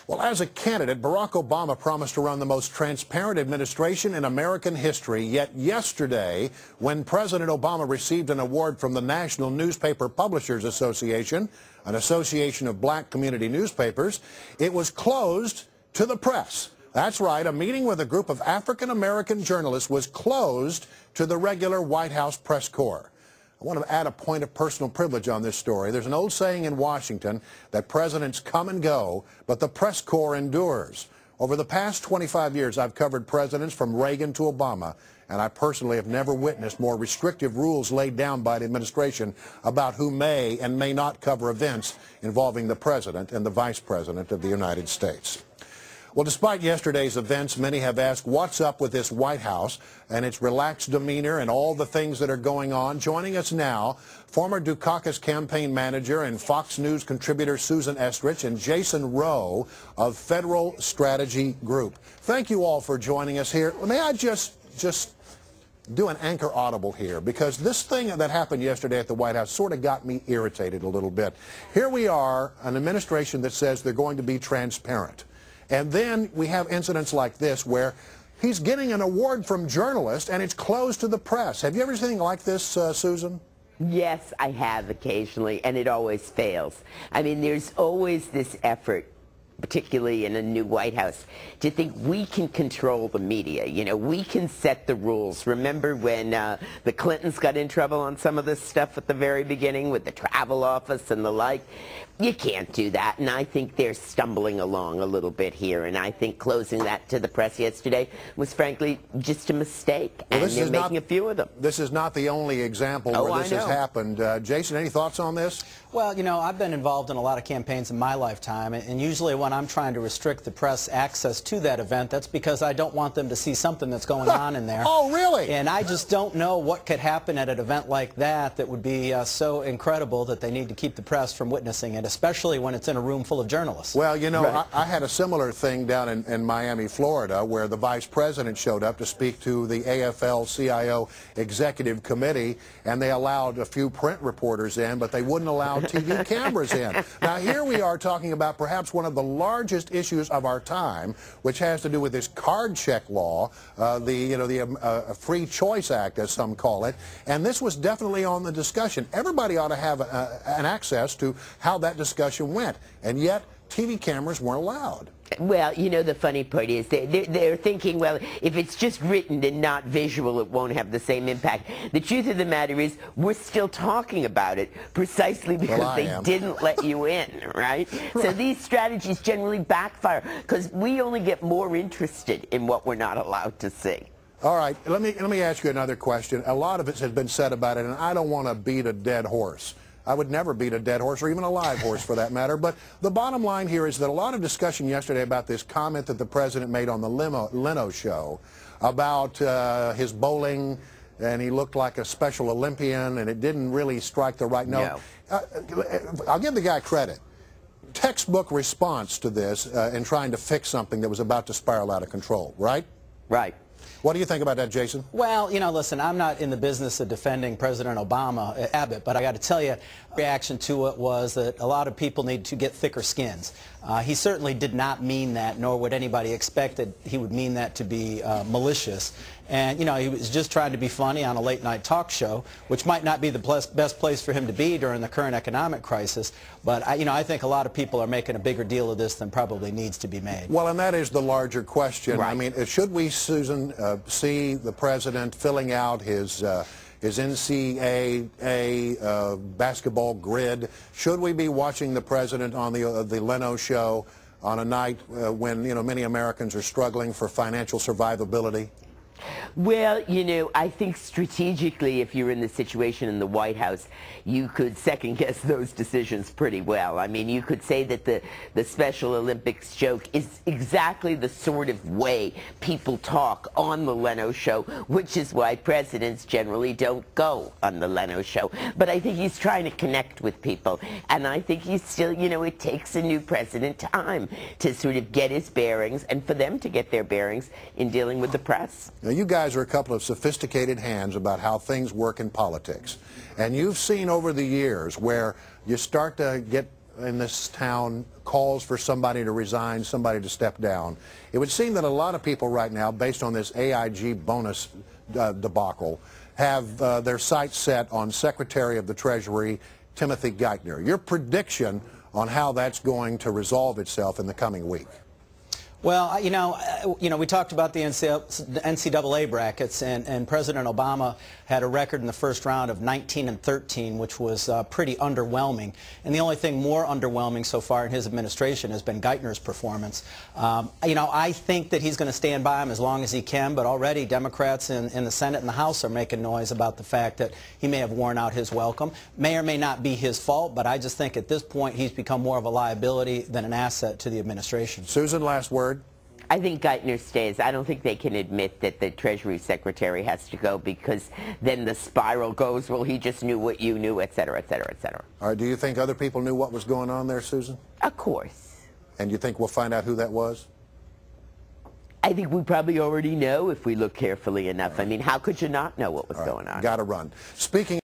Well, as a candidate, Barack Obama promised to run the most transparent administration in American history. Yet yesterday, when President Obama received an award from the National Newspaper Publishers Association, an association of black community newspapers, it was closed to the press. That's right, a meeting with a group of African-American journalists was closed to the regular White House press corps. I want to add a point of personal privilege on this story. There's an old saying in Washington that presidents come and go, but the press corps endures. Over the past 25 years, I've covered presidents from Reagan to Obama, and I personally have never witnessed more restrictive rules laid down by the administration about who may and may not cover events involving the president and the vice president of the United States. Well, despite yesterday's events, many have asked what's up with this White House and its relaxed demeanor and all the things that are going on. Joining us now, former Dukakis campaign manager and Fox News contributor Susan Estrich and Jason Roe of Federal Strategy Group. Thank you all for joining us here. May I just do an anchor audible here, because this thing that happened yesterday at the White House sort of got me irritated a little bit. Here we are, an administration that says they're going to be transparent. And then we have incidents like this where he's getting an award from journalists and it's closed to the press. Have you ever seen anything like this, Susan? Yes, I have occasionally, and it always fails. I mean, there's always this effort, particularly in a new White House, to think we can control the media. You know, we can set the rules. Remember when the Clintons got in trouble on some of this stuff at the very beginning with the travel office and the like? You can't do that, and I think they're stumbling along a little bit here, and I think closing that to the press yesterday was frankly just a mistake, and they're making a few of them. This is not the only example where this has happened. Jason, any thoughts on this? Well, you know, I've been involved in a lot of campaigns in my lifetime, and usually when I'm trying to restrict the press access to that event, that's because I don't want them to see something that's going on in there. Oh, really? And I just don't know what could happen at an event like that that would be so incredible that they need to keep the press from witnessing it, especially when it's in a room full of journalists. Well, you know, right. I had a similar thing down in Miami, Florida, where the vice president showed up to speak to the AFL-CIO executive committee, and they allowed a few print reporters in, but they wouldn't allow TV cameras in. Now, here we are talking about perhaps one of the largest issues of our time, which has to do with this card check law, the Free Choice Act, as some call it, and this was definitely on the discussion. Everybody ought to have an access to how that discussion went, and yet TV cameras weren't allowed. Well, you know, the funny part is they're thinking, well, if it's just written and not visual, it won't have the same impact. The truth of the matter is we're still talking about it precisely because they didn't let you in, right? So these strategies generally backfire because we only get more interested in what we're not allowed to see. All right, let me ask you another question. A lot of it has been said about it, and I don't want to beat a dead horse. I would never beat a dead horse, or even a live horse for that matter. But the bottom line here is that a lot of discussion yesterday about this comment that the president made on the Leno Show about his bowling, and he looked like a Special Olympian, and it didn't really strike the right note. No. I'll give the guy credit. Textbook response to this in trying to fix something that was about to spiral out of control, right? Right. What do you think about that, Jason? Well, you know, listen, I'm not in the business of defending President Obama, Abbott, but I got to tell you, reaction to it was that a lot of people need to get thicker skins. He certainly did not mean that, nor would anybody expect that he would mean that to be malicious. And, you know, he was just trying to be funny on a late-night talk show, which might not be the best place for him to be during the current economic crisis. But, you know, I think a lot of people are making a bigger deal of this than probably needs to be made. Well, and that is the larger question. Right. I mean, should we, Susan, see the president filling out his NCAA basketball grid? Should we be watching the president on the Leno Show on a night when, you know, many Americans are struggling for financial survivability? Well, you know, I think strategically, if you're in the situation in the White House, you could second-guess those decisions pretty well. I mean, you could say that the Special Olympics joke is exactly the sort of way people talk on the Leno Show, which is why presidents generally don't go on the Leno Show. But I think he's trying to connect with people, and I think he's still, you know, it takes a new president time to sort of get his bearings and for them to get their bearings in dealing with the press. Now, you guys are a couple of sophisticated hands about how things work in politics. And you've seen over the years where you start to get in this town calls for somebody to resign, somebody to step down. It would seem that a lot of people right now, based on this AIG bonus debacle, have their sights set on Secretary of the Treasury, Timothy Geithner. Your prediction on how that's going to resolve itself in the coming week? Well, we talked about the NCAA brackets, and President Obama had a record in the first round of 19-13, which was pretty underwhelming. And the only thing more underwhelming so far in his administration has been Geithner's performance. I think that he's going to stand by him as long as he can, but already Democrats in the Senate and the House are making noise about the fact that he may have worn out his welcome. May or may not be his fault, but I just think at this point he's become more of a liability than an asset to the administration. Susan, last word. I think Geithner stays. I don't think they can admit that the Treasury Secretary has to go, because then the spiral goes, well, he just knew what you knew, et cetera, et cetera, et cetera. All right, do you think other people knew what was going on there, Susan? Of course. And you think we'll find out who that was? I think we probably already know if we look carefully enough. I mean, how could you not know what was going on? Got to run. Speaking